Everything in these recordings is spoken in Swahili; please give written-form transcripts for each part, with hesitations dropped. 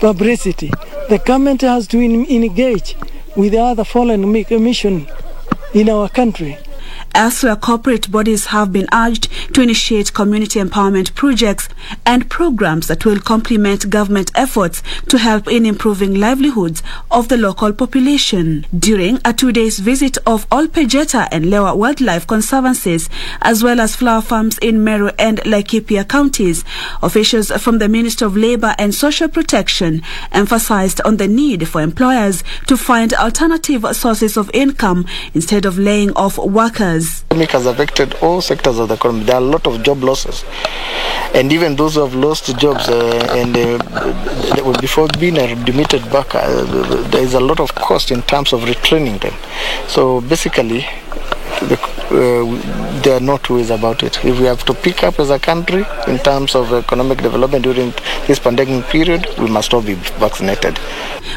publicity. The government has to engage with the other foreign mission in our country. Elsewhere, corporate bodies have been urged to initiate community empowerment projects and programs that will complement government efforts to help in improving livelihoods of the local population. During a 2-day visit of Olpejeta and Lewa Wildlife Conservancies, as well as flower farms in Meru and Laikipia counties, officials from the Ministry of Labour and Social Protection emphasized on the need for employers to find alternative sources of income instead of laying off workers. The pandemic has affected all sectors of the economy. There are a lot of job losses, and even those who have lost jobs before being demitted back, there is a lot of cost in terms of retraining them. So basically, there are no two ways about it. If we have to pick up as a country in terms of economic development during this pandemic period, we must all be vaccinated.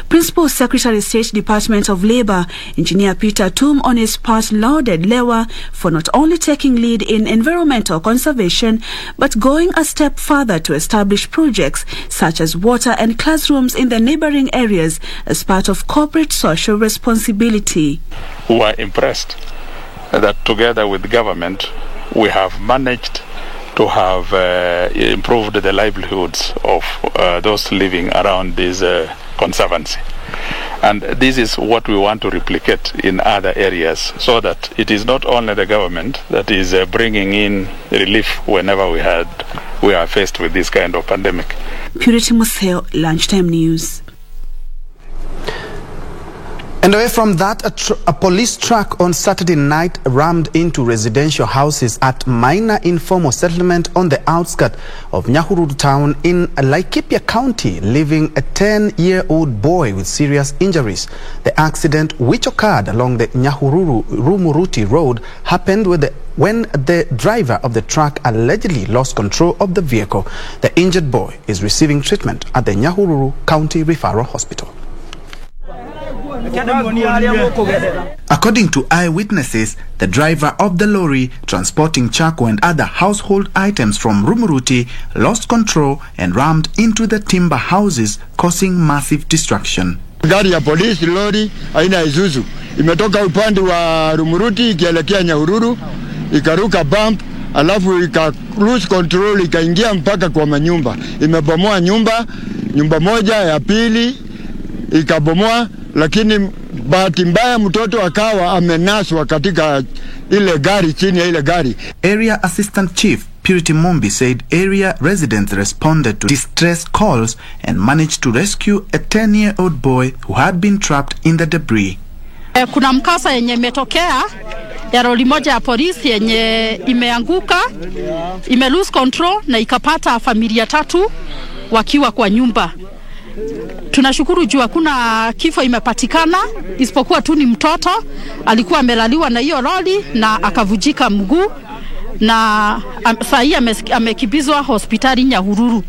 Principal Secretary State Department of Labour, Engineer Peter Tum, on his part lauded Lewa for not only taking lead in environmental conservation, but going a step further to establish projects such as water and classrooms in the neighbouring areas as part of corporate social responsibility. We are impressed that together with the government, we have managed to have improved the livelihoods of those living around this conservancy. And this is what we want to replicate in other areas, so that it is not only the government that is bringing in relief whenever we are faced with this kind of pandemic. Purity Museo, Lunchtime News. And away from that, a police truck on Saturday night rammed into residential houses at Minor Informal Settlement on the outskirts of Nyahururu town in Laikipia County, leaving a 10-year-old boy with serious injuries. The accident, which occurred along the Nyahururu-Rumuruti road, happened when the driver of the truck allegedly lost control of the vehicle. The injured boy is receiving treatment at the Nyahururu County Referral Hospital. According to eyewitnesses, the driver of the lorry transporting charcoal and other household items from Rumuruti lost control and rammed into the timber houses, causing massive destruction. Gari ya polisi lori aina Isuzu imetoka upande wa Rumuruti ikielekea Nyahururu, ikaruka bump, alafu ika lose control, ikaingia mpaka kwa manyumba. Imebomoa nyumba moja, ya pili ikabomoa, lakini bahati mbaya mtoto akawa amenaswa katika ile gari, chini ya ile gari. Area Assistant Chief Purity Mumbi said area residents responded to distress calls and managed to rescue a 10-year-old boy who had been trapped in the debris. Kuna mkasa yenye imetokea ya lori moja ya polisi yenye imeanguka, lose control na ikapata familia 3 wakiwa kwa nyumba. Tunashukuru juu hakuna kifo imepatikana, isipokuwa tu ni mtoto alikuwa amelaliwa na hiyo lori na akavujika mguu, na sasa amekibizwa hospitali Nyahururu.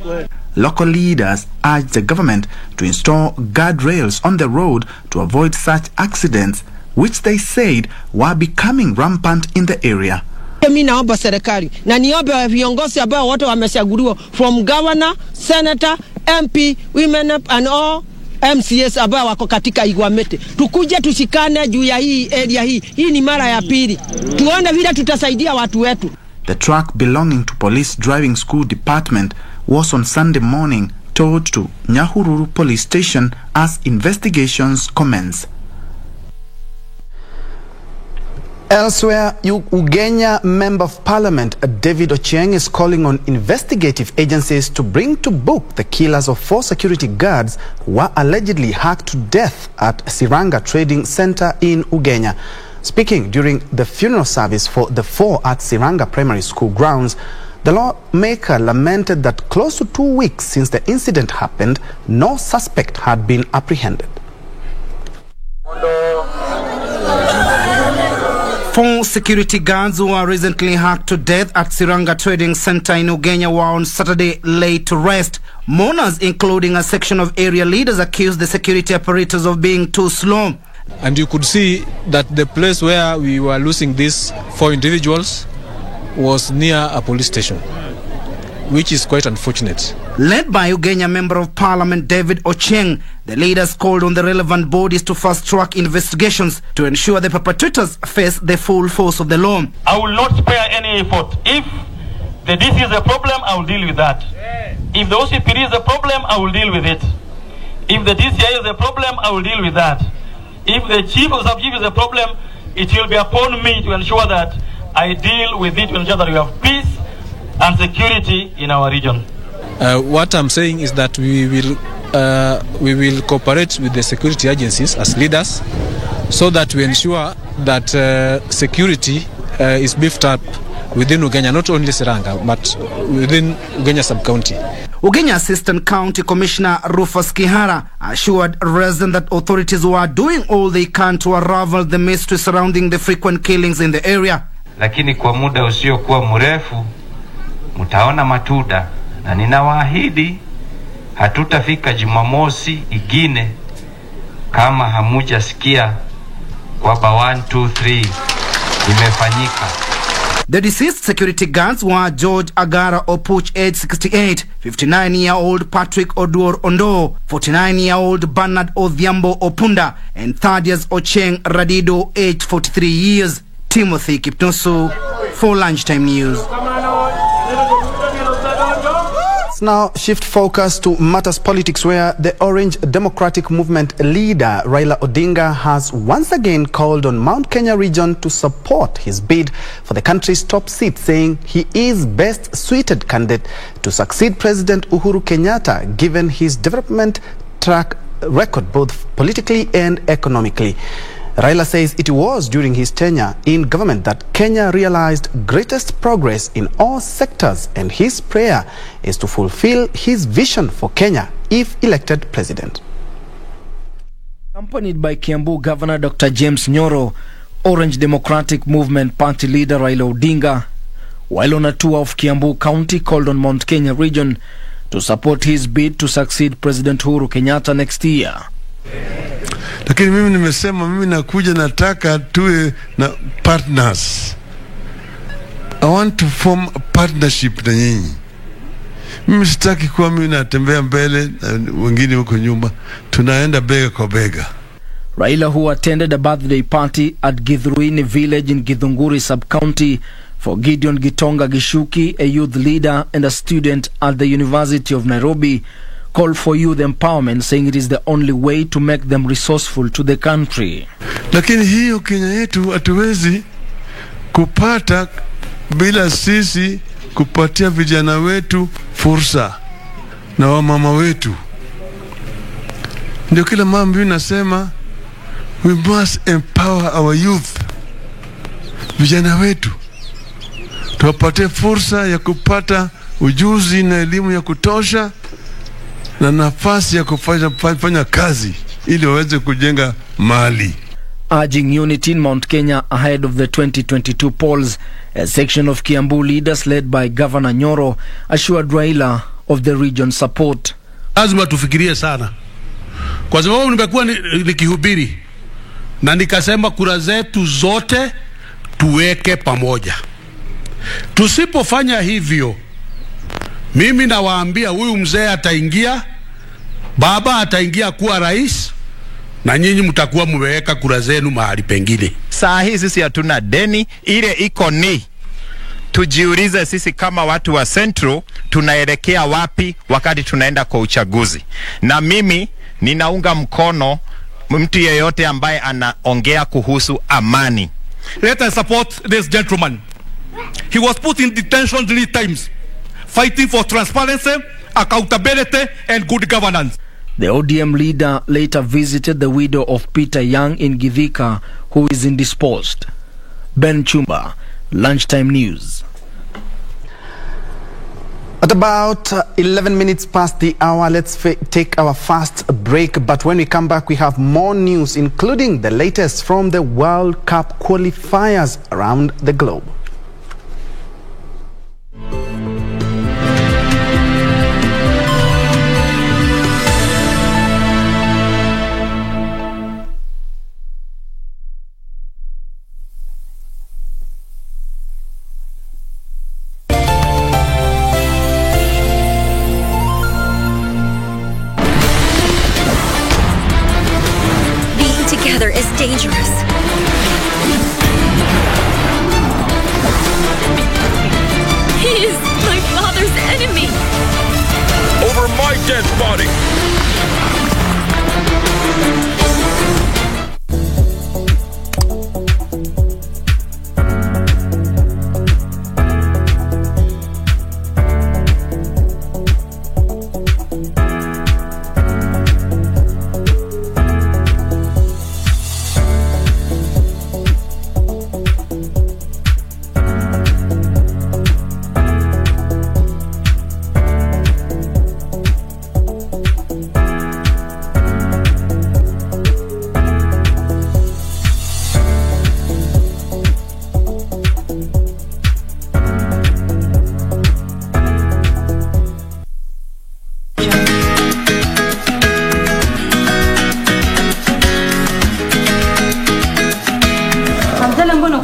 Local leaders urged the government to install guardrails on the road to avoid such accidents, which they said were becoming rampant in the area. Mimi naomba serikali na niombe viongozi ambao wote wamechaguliwa, from governor, senator, MP, women and all MCS ambao wako katika Igwamete, tukuje tushikane juu ya hii area hii. Hii ni mara ya pili, tuone vile tutasaidia watu wetu. The truck belonging to Police Driving School Department was on Sunday morning towed to Nyahururu Police Station as investigations commence. Elsewhere, Ugenya Member of Parliament David Ochieng is calling on investigative agencies to bring to book the killers of 4 security guards who were allegedly hacked to death at Siranga Trading Center in Ugenya. Speaking during the funeral service for the 4 at Siranga Primary School grounds, the lawmaker lamented that close to 2 weeks since the incident happened, no suspect had been apprehended. 4 security guards who were recently hacked to death at Siranga Trading Center in Ugenya were on Saturday laid to rest. Mourners, including a section of area leaders, accused the security apparatus of being too slow. And you could see that the place where we were losing these 4 individuals was near a police station. which is quite unfortunate. Led by Ugenya Member of Parliament David Ochieng, the leaders called on the relevant bodies to fast-track investigations to ensure the perpetrators face the full force of the law. I will not spare any effort. If the DC is a problem, I will deal with that. If the OCPD is a problem, I will deal with it. If the DCI is a problem, I will deal with that. If the chief or sub-chief is a problem, it will be upon me to ensure that I deal with it to ensure that we have peace and security in our region. What I'm saying is that we will cooperate with the security agencies as leaders so that we ensure that security is beefed up within Ugenya, not only Seranga, but within Ugenya sub-county. Ugenya Assistant County Commissioner Rufus Kihara assured residents that authorities were doing all they can to unravel the mystery surrounding the frequent killings in the area. Lakini kwa muda usiokuwa mrefu mtaona matunda, na ninawaahidi hatutafika Jumamosi igine kama hamujasikia kwamba 1, 2, 3 imefanyika. The deceased security guards were George Agara Opuch, age 68, 59-year-old Patrick Oduor Ondo, 49-year-old Bernard Odhiambo Opunda, and 3rd-year Ocheng Radido, age 43 years. Timothy Kipnusu for Lunchtime News. Let's now shift focus to matters politics, where the Orange Democratic Movement leader Raila Odinga has once again called on Mount Kenya region to support his bid for the country's top seat, saying he is best suited candidate to succeed President Uhuru Kenyatta given his development track record both politically and economically. Raila says it was during his tenure in government that Kenya realized greatest progress in all sectors, and his prayer is to fulfill his vision for Kenya if elected president. Accompanied by Kiambu Governor Dr. James Nyoro, Orange Democratic Movement Party leader Raila Odinga, while on a tour of Kiambu County, called on Mount Kenya region to support his bid to succeed President Uhuru Kenyatta next year. Lakini mimi nimesema mimi nakuja nataka tuwe na partners. I want to form a partnership na nyinyi. Mimi sitaki kuwa mimi natembea mbele na wengine huko nyuma. Tunaenda bega kwa bega. Raila, who attended a birthday party at Githuruini village in Githunguri sub-county for Gideon Gitonga Gishuki, a youth leader and a student at the University of Nairobi, called for youth empowerment, saying it is the only way to make them resourceful to the country. Lakini hiyo Kenya yetu hatuwezi kupata bila sisi kupatia vijana wetu fursa na wamama wetu. Ndio kila mambo nasema we must empower our youth. Vijana wetu tuwapatie fursa ya kupata ujuzi na elimu ya kutosha na nafasi ya kufanya kazi ili waweze kujenga mali. Urging unity in Mount Kenya ahead of the 2022 polls, a section of Kiambu leaders led by Governor Nyoro assured Raila of the region's support. Lazima tufikirie sana, kwa sababu nimekuwa nikihubiri na nikasema kura zetu zote tuweke pamoja. Tusipofanya hivyo, mimi nawaambia huyu mzee ataingia, baba ataingia kuwa rais, na nyinyi mtakuwa mweka kura zenu mahali pengine. Saa hii sisi hatuna deni, ile iko ni tujiulize sisi kama watu wa Central tunaelekea wapi wakati tunaenda kwa uchaguzi. Na mimi ninaunga mkono mtu yeyote ambaye anaongea kuhusu amani. Let us support this gentleman. He was put in detention 3 times, fighting for transparency, accountability and good governance. The ODM leader later visited the widow of Peter Young in Githika, who is indisposed. Ben Chumba, Lunchtime News. At about 11 minutes past the hour, let's take our first break. But when we come back, we have more news, including the latest from the World Cup qualifiers around the globe. is dangerous. He is my father's enemy. Over my dead body.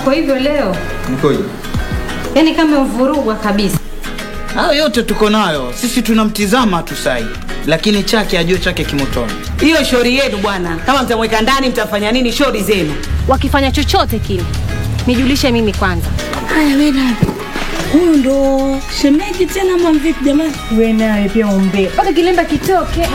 Kwa hivyo leo mkoje? Yaani kama uvurugwa kabisa. Hayo yote tuko nayo. Sisi tunamtizama tu sai. Lakini chake ajue chake kimotoni. Hiyo shauri yenu bwana. Kama mtamweka ndani mtafanya nini shauri zenu? Wakifanya chochote kile, nijulishe mimi kwanza. Haya wewe naye. Huyu ndo shemeji tena mwamvipi jamani? Wewe naye pia umbe. Paka kilemba kitoke.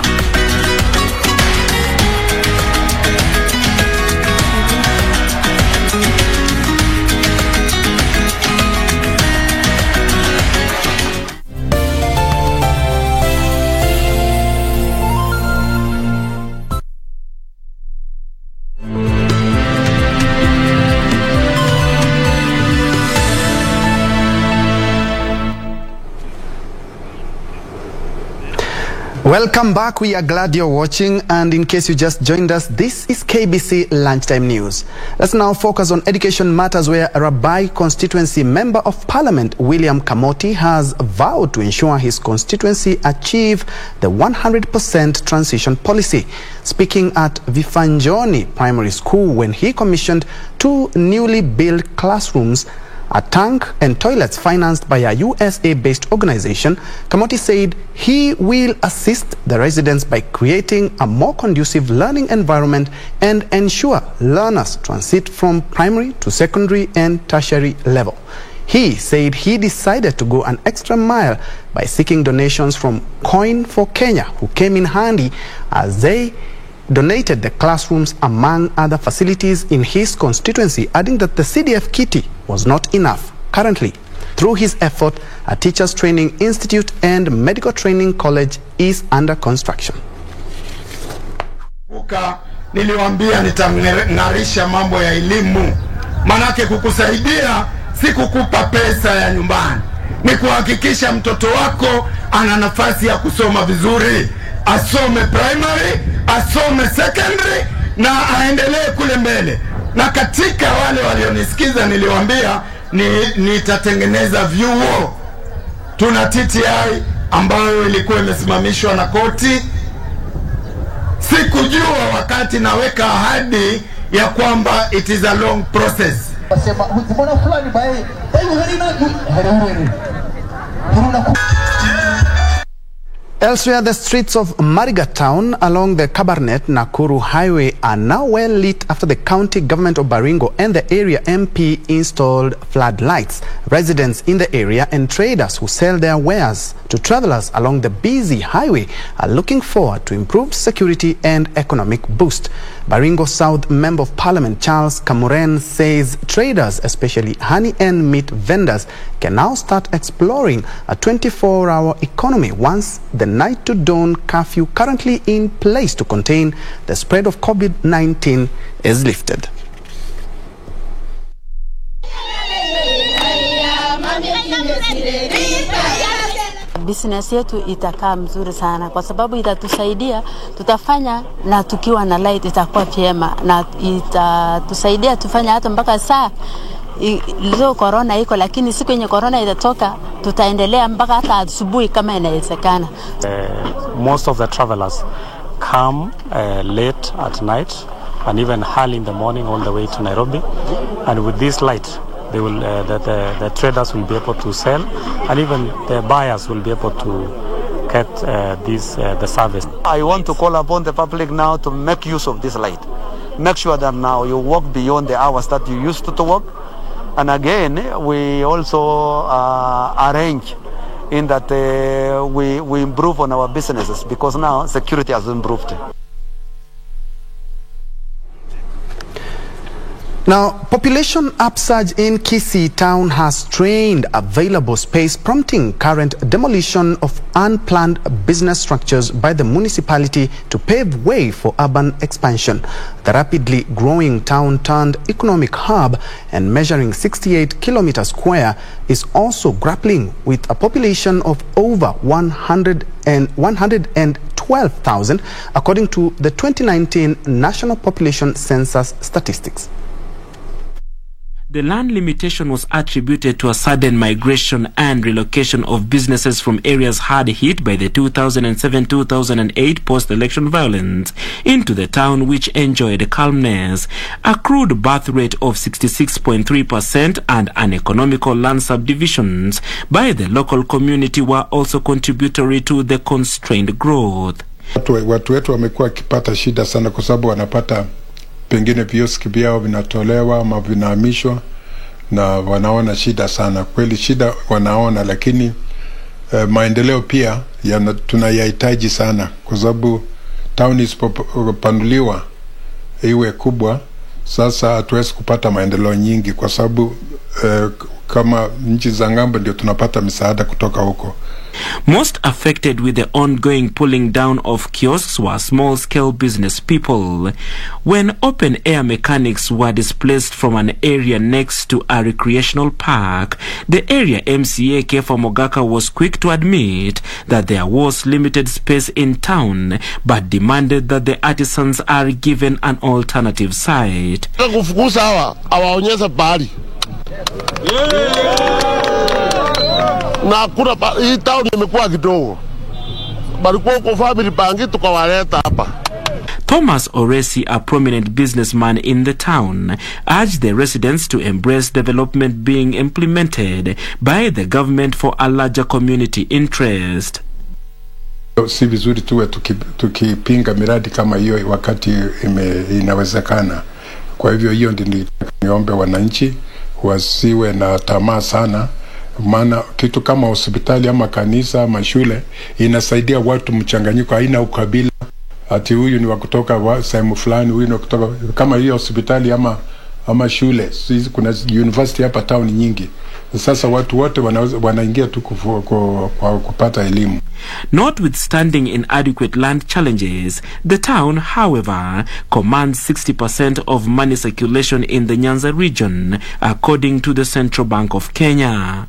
Welcome back. We are glad you're watching, and in case you just joined us, this is KBC Lunchtime News. Let's now focus on education matters, where Rabai constituency member of parliament William Kamoti has vowed to ensure his constituency achieve the 100% transition policy. Speaking at Vifanjoni Primary School when he commissioned 2 newly built classrooms, a tank and toilets financed by a USA-based organization, Kamoti said he will assist the residents by creating a more conducive learning environment and ensure learners transit from primary to secondary and tertiary level. He said he decided to go an extra mile by seeking donations from Coin for Kenya, who came in handy as they donated the classrooms among other facilities in his constituency, adding that the CDF kitty was not enough. Currently, through his effort, a teachers training institute and medical training college is under construction. Niliwaambia nitang'arisha mambo ya elimu. Manake kukusaidia si kukupa pesa ya nyumbani. Ni kuhakikisha mtoto wako ana nafasi ya kusoma vizuri. Asome primary, asome secondary na aendelee kule mbele. Na katika wale walionisikiza niliwaambia nitatengeneza vyuo. Tuna TTI ambayo ilikuwa imesimamishwa na koti. Sikujua wakati naweka ahadi ya kwamba it is a long process. Elsewhere, the streets of Mariga town along the Kabarnet Nakuru highway are now well lit after the county government of Baringo and the area MP installed floodlights. Residents in the area and traders who sell their wares to travelers along the busy highway are looking forward to improved security and economic boost. Baringo South Member of Parliament Charles Kamuren says traders, especially honey and meat vendors, can now start exploring a 24-hour economy once the night to dawn curfew currently in place to contain the spread of COVID-19 is lifted. Business yetu itakaa mzuri sana kwa sababu itatusaidia, tutafanya na tukiwa na light itakuwa vyema na itatusaidia tufanya hata mpaka saa leo corona iko, lakini siku yenye corona itatoka tutaendelea mpaka hata asubuhi kama inawezekana. Most of the travelers come late at night and even early in the morning all the way to Nairobi, and with this light they will the traders will be able to sell, and even the buyers will be able to get the service. I want to call upon the public now to make use of this light. make sure that now you work beyond the hours that you used to work. And again, we also arrange in that we improve on our businesses because now security has improved. Now, population upsurge in Kisii town has strained available space, prompting current demolition of unplanned business structures by the municipality to pave way for urban expansion. The rapidly growing town turned economic hub and measuring 68 kilometers square is also grappling with a population of over 112,000 according to the 2019 National Population Census statistics. The land limitation was attributed to a sudden migration and relocation of businesses from areas hard hit by the 2007-2008 post-election violence into the town, which enjoyed calmness. A crude birth rate of 66.3% and uneconomical land subdivisions by the local community were also contributory to the constrained growth. Watu wetu wamekuwa wakipata shida sana kwa sababu wanapata pengine vioski vyao vinatolewa ama vinahamishwa na wanaona shida sana. Kweli shida wanaona, lakini maendeleo pia tunayahitaji sana kwa sababu town isipopanuliwa iwe kubwa, sasa hatuwezi kupata maendeleo nyingi kwa sababu kama nchi za ng'ambo ndio tunapata misaada kutoka huko. Most affected with the ongoing pulling down of kiosks were small-scale business people. When open-air mechanics were displaced from an area next to a recreational park, the area MCA Kefa Mogaka was quick to admit that there was limited space in town, but demanded that the artisans are given an alternative site. Kufukuza hawaonyesha bahari. Na kuna hii town imekuwa kidogo. Balikuwa kwa family bangi tukawaleta hapa. Thomas Oresi, a prominent businessman in the town, urged the residents to embrace development being implemented by the government for a larger community interest. Si vizuri tuwe tukipinga miradi kama hiyo wakati inawezekana. Kwa hivyo hiyo ndio niombe wananchi wasiwe na tamaa sana, maana kitu kama hospitali ama kanisa ama shule inasaidia watu mchanganyiko, haina ukabila ati huyu ni wa kutoka sehemu fulani, huyu ni kutoka. Kama hiyo hospitali ama shule, kuna university hapa town nyingi, sasa watu wote wanaingia tu kupata elimu. Notwithstanding inadequate land challenges, the town, however, commands 60% of money circulation in the Nyanza region, according to the Central Bank of Kenya.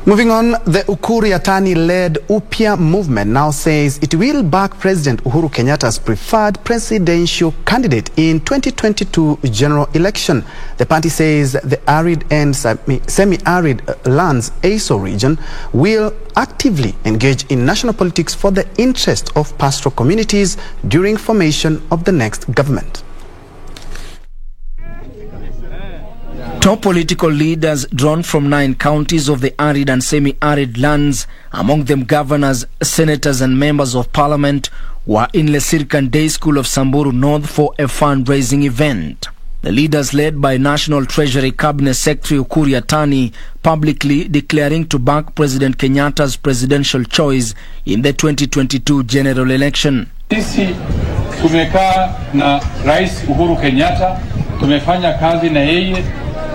Moving on, the Ukur Yatani-led Upya movement now says it will back President Uhuru Kenyatta's preferred presidential candidate in 2022 general election. The party says the arid and semi-arid lands ASO region will actively engage in national politics for the interest of pastoral communities during formation of the next government. Top political leaders drawn from 9 counties of the arid and semi-arid lands, among them governors, senators and members of parliament, were in Lesirkan Day School of Samburu North for a fundraising event. The leaders, led by National Treasury Cabinet Secretary Ukur Yatani, publicly declaring to back President Kenyatta's presidential choice in the 2022 general election. Sisi tumekaa na Rais Uhuru Kenyatta, tumefanya kazi na yeye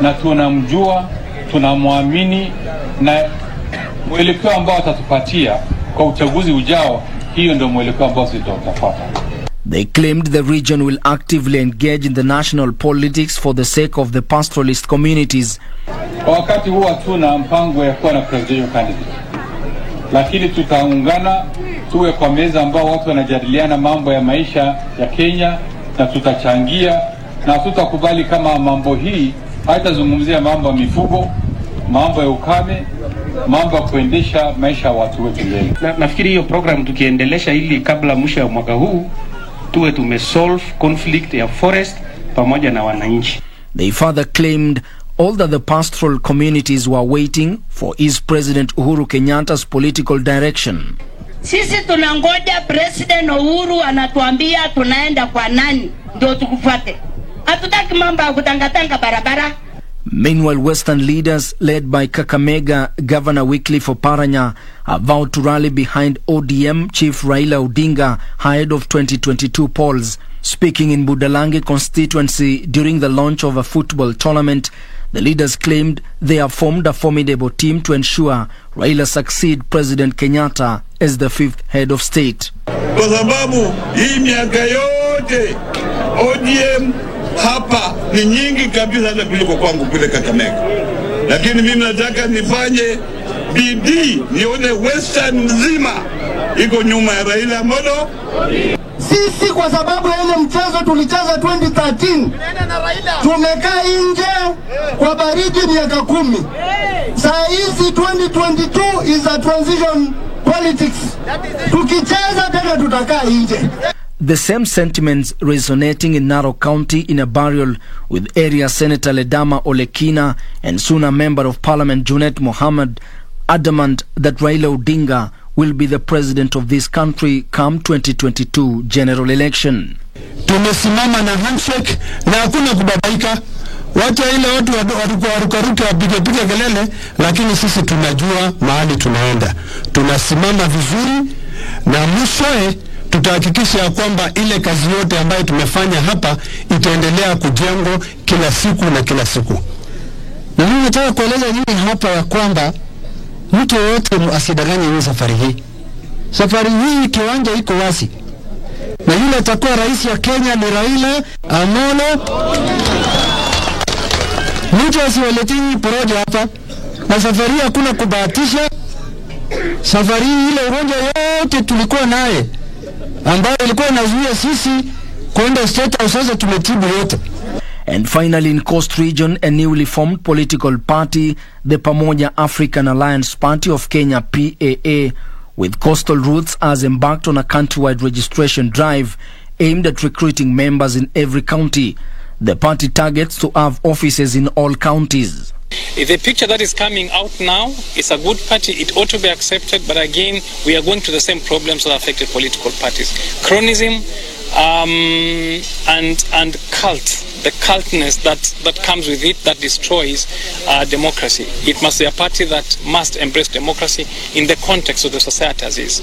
na tunamjua, tunamwamini, na mwelekeo ambao atatupatia kwa uchaguzi ujao, hiyo ndio mwelekeo ambao tutafuata. They claimed the region will actively engage in the national politics for the sake of the pastoralist communities. Wakati huu hatuna mpango ya kuwa na presidential candidate, lakini tutaungana tuwe kwa meza ambao watu wanajadiliana mambo ya maisha ya Kenya, na tutachangia, na tutakubali kama mambo hii haitazungumzia mambo ya mifugo, mambo ya ukame, mambo ya kuendesha maisha ya watu wetu mbele. Nafikiri hiyo program tukiendelesha ili kabla mwisho wa mwaka huu tuwe tumesolve conflict ya forest pamoja na wananchi. They further claimed all that the pastoral communities were waiting for is President Uhuru Kenyatta's political direction. Sisi tunangoja President Uhuru anatuambia tunaenda kwa nani ndio tukufuate. Hatutaki mambo ya kutangatanga barabara. Meanwhile, Western leaders led by Kakamega Governor Wycliffe Oparanya are vowed to rally behind ODM Chief Raila Odinga ahead of 2022 polls. Speaking in Budalangi constituency during the launch of a football tournament, the leaders claimed they have formed a formidable team to ensure Raila succeed President Kenyatta as the fifth head of state. Kwa sababu hii miaka yote ODM hapa ni nyingi kabisa hata kuliko kwangu kule Kakamega. Lakini mimi nataka nifanye bidii nione Western nzima iko nyuma ya Raila Amolo. Sisi kwa sababu ya ile mchezo tulicheza 2013 tumekaa nje kwa baridi miaka 10. Saa hizi 2022 is a transition politics. Tukicheza tena tutakaa nje. The same sentiments resonating in Narok County in a burial with area Senator Ledama Olekina and soon a Member of Parliament Junet Mohammed, adamant that Raila Odinga will be the president of this country come 2022 general election. Tumesimama na handshake na hakuna kubabaika. Wacha ile watu warukaruka wapige kelele, lakini sisi tunajua mahali tunaenda. Tunasimama vizuri na mwishowe tutahakikisha ya kwamba ile kazi yote ambayo tumefanya hapa itaendelea kujengwa kila siku na kila siku. Na mimi nataka kueleza nyinyi hapa ya kwamba mtu yote asidanganye hii safari hii. Safari hii kiwanja iko wazi. Na yule atakuwa rais ya Kenya ni Raila Amolo. Mtu asiwaleteni porojo hapa. Na safari hii hakuna kubahatisha. Safari hii ile ugonjwa yote tulikuwa naye ambayo ilikuwa inazuia sisi kwenda state house sasa tumetibu yote. And finally, in Coast Region, a newly formed political party, the Pamoja African Alliance Party of Kenya, PAA, with coastal roots, has embarked on a countrywide registration drive aimed at recruiting members in every county. The party targets to have offices in all counties. The picture that is coming out now is a good party. It ought to be accepted, but again, we are going to the same problems that affected political parties: cronyism and cult. The cultness that comes with it, that destroys democracy. It must be a party that must embrace democracy in the context of the society as is.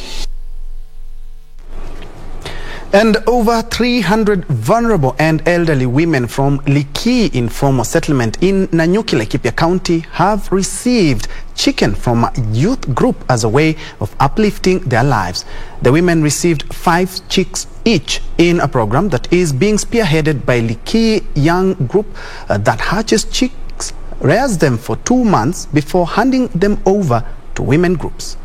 And over 300 vulnerable and elderly women from Likii informal settlement in Nanyuki, Laikipia County have received chicken from a youth group as a way of uplifting their lives. The women received 5 chicks each in a program that is being spearheaded by Likii Young Group that hatches chicks, rears them for 2 months before handing them over to women groups.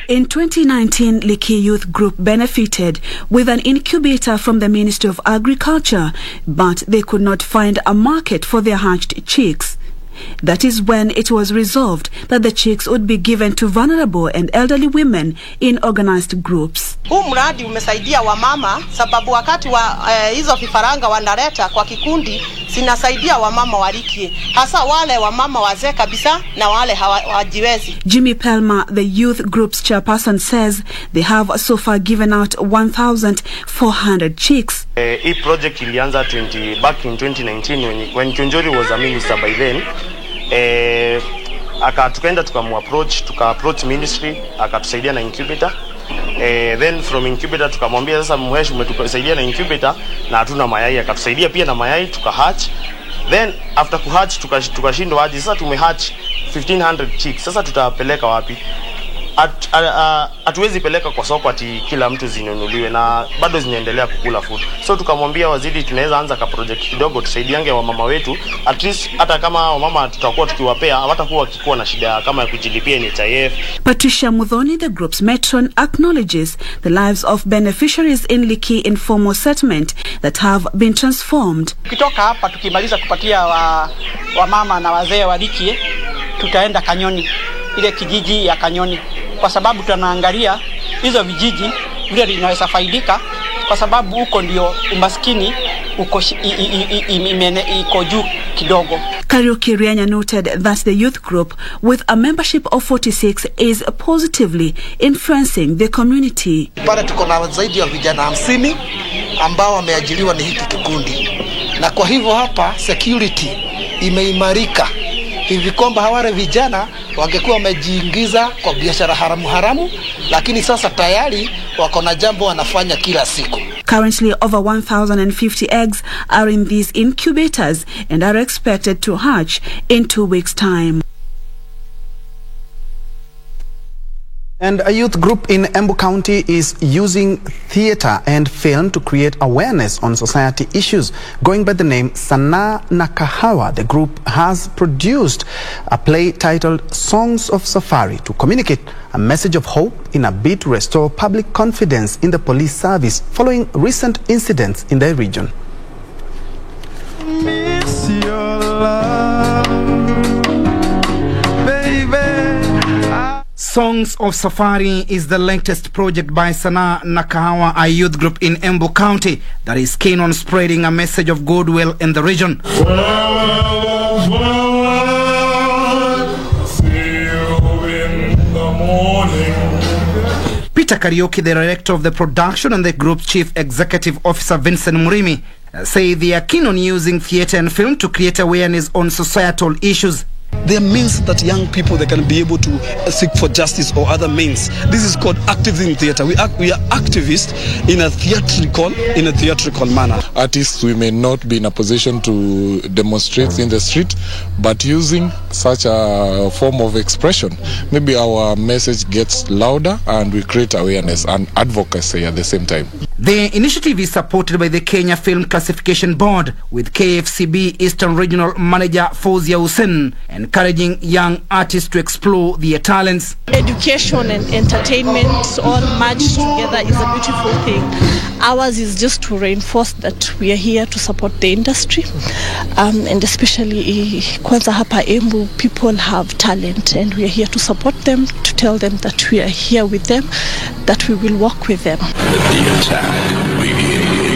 In 2019, Likii Youth Group benefited with an incubator from the Ministry of Agriculture, but they could not find a market for their hatched chicks. That is when it was resolved that the chicks would be given to vulnerable and elderly women in organized groups. Huu mradi umesaidia wamama sababu wakati wa hizo vifaranga wanaleta kwa kikundi sinasaidia wamama walikie, hasa wale wamama wazee kabisa na wale hawajiwezi. Jimmy Pelma, the youth group's chairperson, says they have so far given out 1,400 chicks. Hii project ilianza back in 2019 when Kionjori was a minister by then. Tukaenda tuka-approach ministry, akatusaidia na incubator. Then from incubator tukamwambia sasa mheshimiwa umetusaidia na incubator na hatuna mayai, akatusaidia pia na mayai tukahatch. Then after kuhatch tukashindwa aje, sasa tumehatch 1,500 chicks. Sasa tutapeleka wapi? Hatuwezi peleka kwa soko ati kila mtu zinunuliwe na bado zinaendelea kukula food. So tukamwambia waziri tunaweza anza ka project kidogo tusaidiange wamama wetu, at least hata kama wamama tutakuwa tukiwapea hawatakuwa wakikuwa na shida kama ya kujilipia NHIF. Patricia Mudhoni, the group's matron, acknowledges the lives of beneficiaries in Likii informal settlement that have been transformed. Kutoka hapa tukimaliza kupatia wamama na wazee wa Likii, tutaenda Kanyoni, ile kijiji ya Kanyoni, kwa sababu tunaangalia hizo vijiji vile linaweza faidika, kwa sababu huko ndio umaskini iko juu kidogo. Kariuki Rianya noted that the youth group, with a membership of 46, is positively influencing the community. Pale tuko na zaidi ya vijana 50 ambao wameajiriwa ni hiki kikundi, na kwa hivyo hapa security imeimarika hivi kwamba wale vijana wangekuwa wamejiingiza kwa biashara haramu, lakini sasa tayari wako na jambo wanafanya kila siku. Currently, over 1,050 eggs are in these incubators and are expected to hatch in 2 weeks' time. And a youth group in Embu County is using theatre and film to create awareness on society issues. Going by the name Sanaa na Kahawa, the group has produced a play titled Songs of Safari to communicate a message of hope in a bid to restore public confidence in the police service following recent incidents in the region. Miss your love, baby. Songs of Safari is the latest project by Sanaa na Kahawa, a youth group in Embu County that is keen on spreading a message of goodwill in the region. Peter Kariuki, the director of the production, and the group's chief executive officer Vincent Murimi say they are keen on using theatre and film to create awareness on societal issues. There means that young people, they can be able to seek for justice or other means. This is called activism theatre. We are activists in a theatrical manner. Artists, we may not be in a position to demonstrate in the street, but using such a form of expression, maybe our message gets louder and we create awareness and advocacy at the same time. The initiative is supported by the Kenya Film Classification Board, with KFCB Eastern Regional Manager Fauzia Hussein encouraging young artists to explore their talents. Education and entertainment all merged together is a beautiful thing. Ours is just to reinforce that we are here to support the industry, and especially kwanza hapa Embu, people have talent and we are here to support them, to tell them that we are here with them, that we will work with them. The attack begins.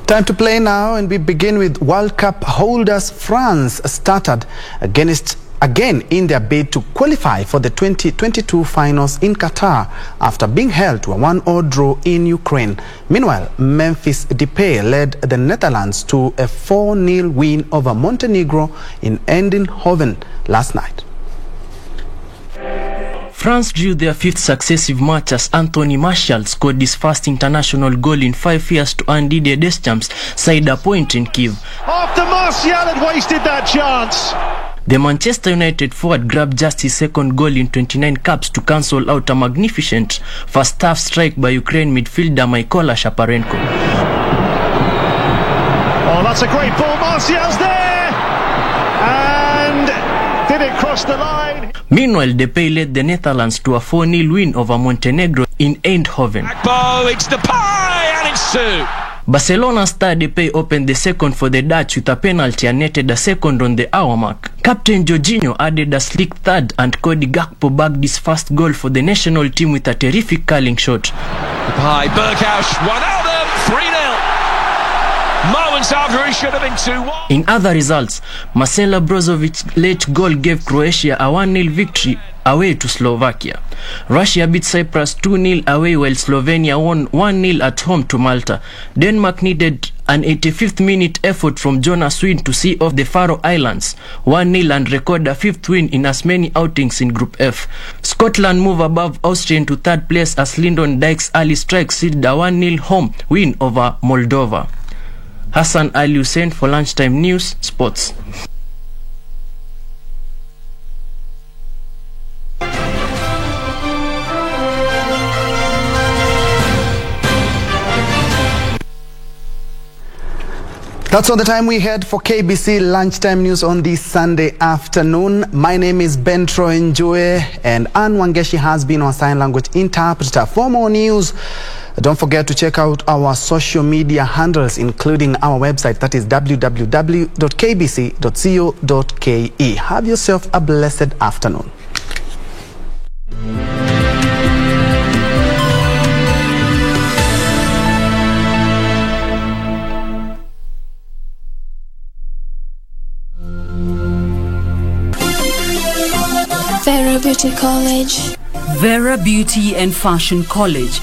Time to play now, and we begin with World Cup holders France started again in their bid to qualify for the 2022 finals in Qatar after being held to a 1-1 draw in Ukraine. Meanwhile, Memphis Depay led the Netherlands to a 4-0 win over Montenegro in Eindhoven last night. France drew their 5th successive match as Anthony Martial scored his first international goal in 5 years to earn Didier Deschamps' side a point in Kyiv. After Martial had wasted that chance, the Manchester United forward grabbed just his second goal in 29 caps to cancel out a magnificent first-half strike by Ukraine midfielder Mykola Shaparenko. Oh, that's a great ball. Martial's there! And did it cross the line? Meanwhile, Depay led the Netherlands to a 4-0 win over Montenegro in Eindhoven. Akbo, it's Depay, and it's 2. Barcelona star Depay opened the second for the Dutch with a penalty and netted a second on the hour mark. Captain Jorginho added a sleek third, and Cody Gakpo bagged his first goal for the national team with a terrific curling shot. Depay, Berghaus, 1-0, 3-0. Moments after it should have been 2-1. In other results, Marcelo Brozovic's late goal gave Croatia a 1-0 victory away to Slovakia. Russia beat Cyprus 2-0 away, while Slovenia won 1-0 at home to Malta. Denmark needed an 85th minute effort from Jonas Wind to see off the Faroe Islands 1-0 and record a 5th win in as many outings in Group F. Scotland move above Austria into 3rd place as Lyndon Dykes' early strike sealed a 1-0 home win over Moldova. Hassan Ali Hussein for Lunchtime News Sports. That's all the time we had for KBC Lunchtime News on this Sunday afternoon. My name is Bentro Njue, and Ann Wangeshi has been our sign language interpreter. For more news, Don't forget to check out our social media handles, including our website, that is www.kbc.co.ke. Have yourself a blessed afternoon. Vera Beauty College. Vera Beauty and Fashion College.